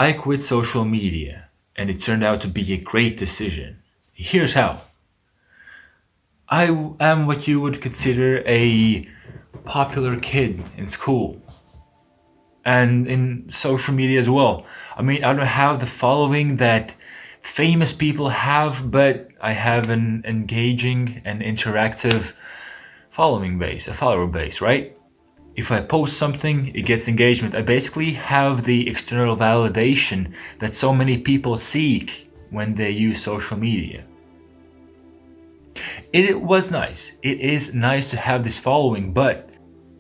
I quit social media, and it turned out to be a great decision. Here's how. I am what you would consider a popular kid in school and in social media as well. I mean, I don't have the following that famous people have, but I have an engaging and interactive following base, a follower base, right? If I post something, it gets engagement. I basically have the external validation that so many people seek when they use social media. It was nice. It is nice to have this following, but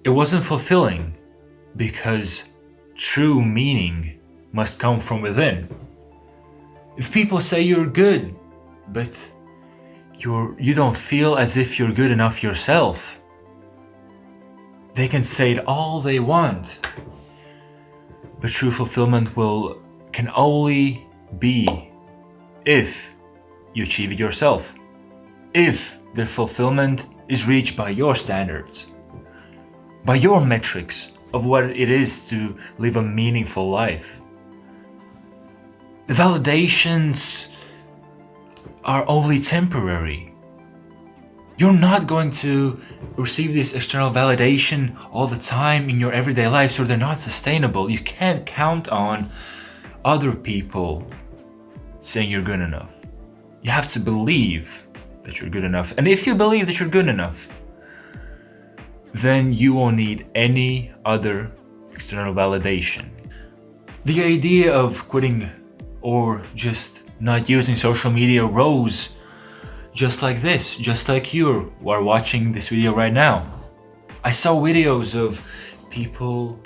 it wasn't fulfilling because true meaning must come from within. If people say you're good, but you don't feel as if you're good enough yourself, they can say it all they want. But true fulfillment can only be if you achieve it yourself. If the fulfillment is reached by your standards, by your metrics of what it is to live a meaningful life. The validations are only temporary. You're not going to receive this external validation all the time in your everyday life, so they're not sustainable. You can't count on other people saying you're good enough. You have to believe that you're good enough. And if you believe that you're good enough, then you won't need any other external validation. The idea of quitting or just not using social media rose just like this, just like you are watching this video right now. I saw videos of people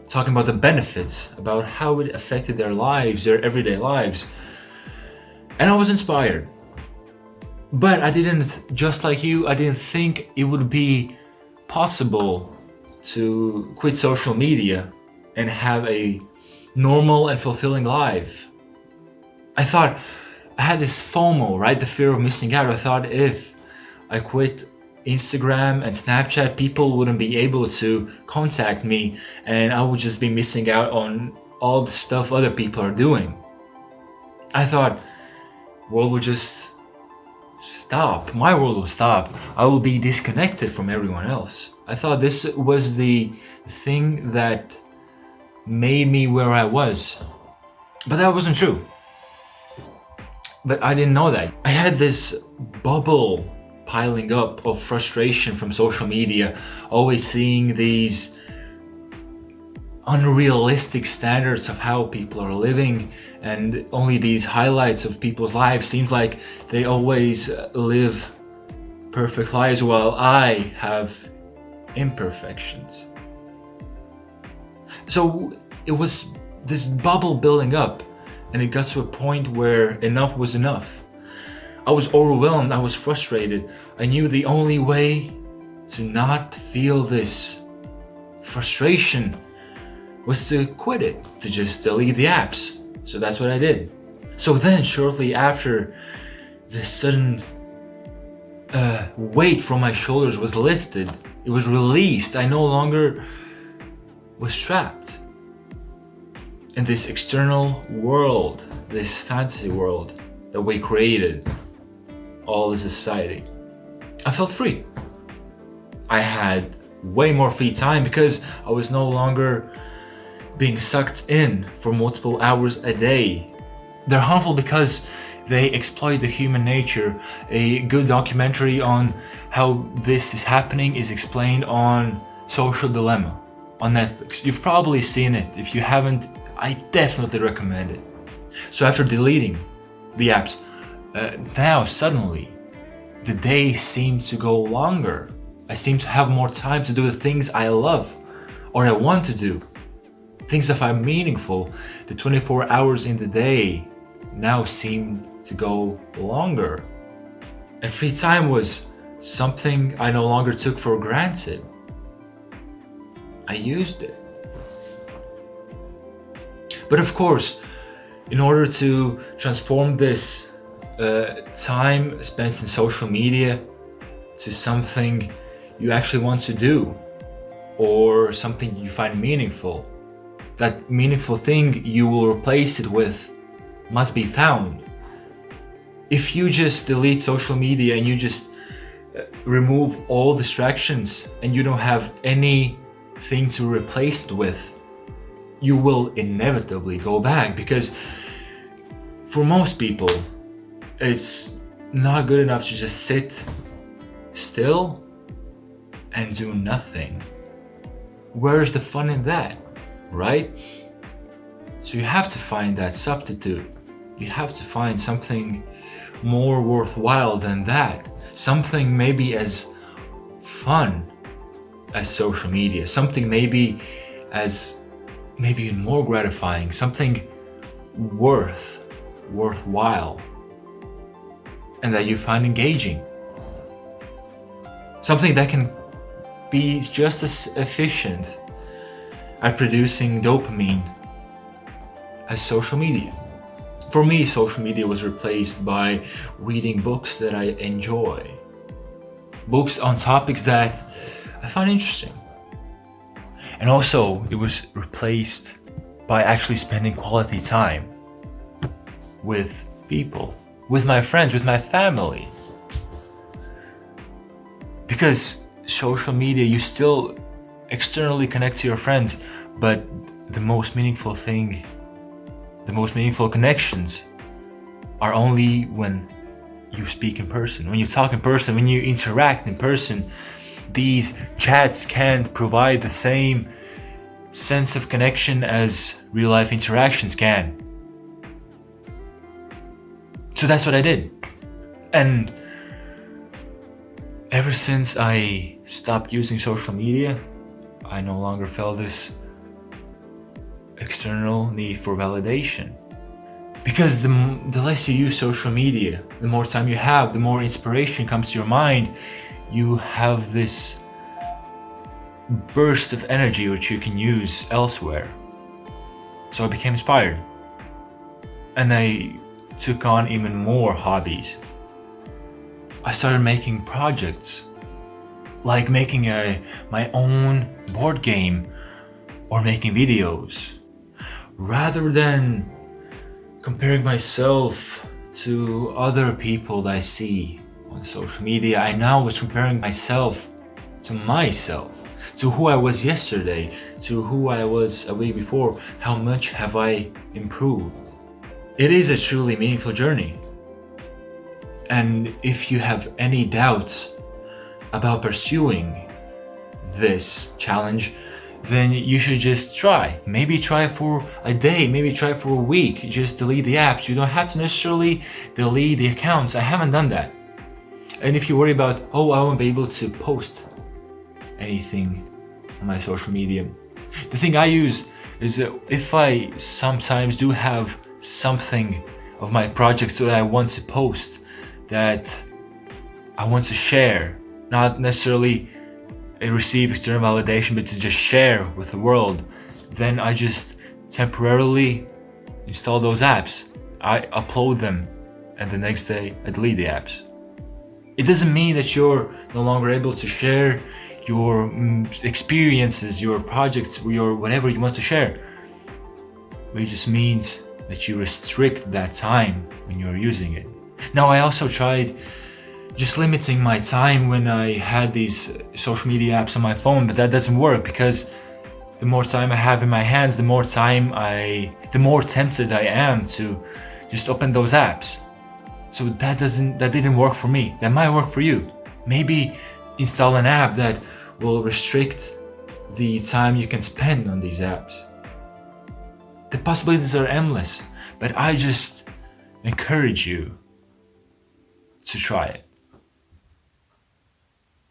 talking about the benefits, about how it affected their lives, their everyday lives. And I was inspired. But I didn't, just like you, I didn't think it would be possible to quit social media and have a normal and fulfilling life. I thought I had this FOMO, right? The fear of missing out. I thought if I quit Instagram and Snapchat, people wouldn't be able to contact me and I would just be missing out on all the stuff other people are doing. I thought world would just stop. My world will stop. I will be disconnected from everyone else. I thought this was the thing that made me where I was. But that wasn't true. But I didn't know that. I had this bubble piling up of frustration from social media, always seeing these unrealistic standards of how people are living and only these highlights of people's lives. Seems like they always live perfect lives while I have imperfections. So it was this bubble building up, and it got to a point where enough was enough. I was overwhelmed, I was frustrated. I knew the only way to not feel this frustration was to quit it, to just delete the apps. So that's what I did. So then, shortly after, the sudden weight from my shoulders was lifted. It was released. I no longer was trapped in this external world, this fantasy world that we created, all as a society. I felt free. I had way more free time because I was no longer being sucked in for multiple hours a day. They're harmful because they exploit the human nature. A good documentary on how this is happening is explained on Social Dilemma on Netflix. You've probably seen it. If you haven't, I definitely recommend it. So after deleting the apps, now suddenly the day seems to go longer. I seem to have more time to do the things I love or I want to do. Things that are meaningful. The 24 hours in the day now seem to go longer. And free time was something I no longer took for granted. I used it. But of course, in order to transform this time spent in social media to something you actually want to do or something you find meaningful, that meaningful thing you will replace it with must be found. If you just delete social media and you just remove all distractions and you don't have anything to replace it with, you will inevitably go back, because for most people it's not good enough to just sit still and do nothing. Where's the fun in that, right? So you have to find that substitute. You have to find something more worthwhile than that. Something maybe as fun as social media. Something maybe even more gratifying. Something worthwhile. And that you find engaging. Something that can be just as efficient at producing dopamine as social media. For me, social media was replaced by reading books that I enjoy. Books on topics that I find interesting. And also, it was replaced by actually spending quality time with people, with my friends, with my family. Because social media, you still externally connect to your friends, but the most meaningful connections are only when you speak in person, when you talk in person, when you interact in person. These chats can't provide the same sense of connection as real life interactions can. So that's what I did. And ever since I stopped using social media, I no longer felt this external need for validation. Because the less you use social media, the more time you have, the more inspiration comes to your mind. You have this burst of energy which you can use elsewhere. So I became inspired. And I took on even more hobbies. I started making projects, like making my own board game or making videos. Rather than comparing myself to other people that I see on social media, I now was comparing myself, to who I was yesterday, to who I was a week before. How much have I improved? It is a truly meaningful journey. And if you have any doubts about pursuing this challenge, then you should just try. Maybe try for a day, maybe try for a week. Just delete the apps. You don't have to necessarily delete the accounts. I haven't done that. And if you worry about, I won't be able to post anything on my social media, the thing I use is that if I sometimes do have something of my projects that I want to post, that I want to share, not necessarily receive external validation, but to just share with the world, then I just temporarily install those apps. I upload them, and the next day I delete the apps. It doesn't mean that you're no longer able to share your experiences, your projects, your whatever you want to share. But it just means that you restrict that time when you're using it. Now, I also tried just limiting my time when I had these social media apps on my phone, but that doesn't work, because the more time I have in my hands, the more tempted I am to just open those apps. So that didn't work for me. That might work for you. Maybe install an app that will restrict the time you can spend on these apps. The possibilities are endless, but I just encourage you to try it.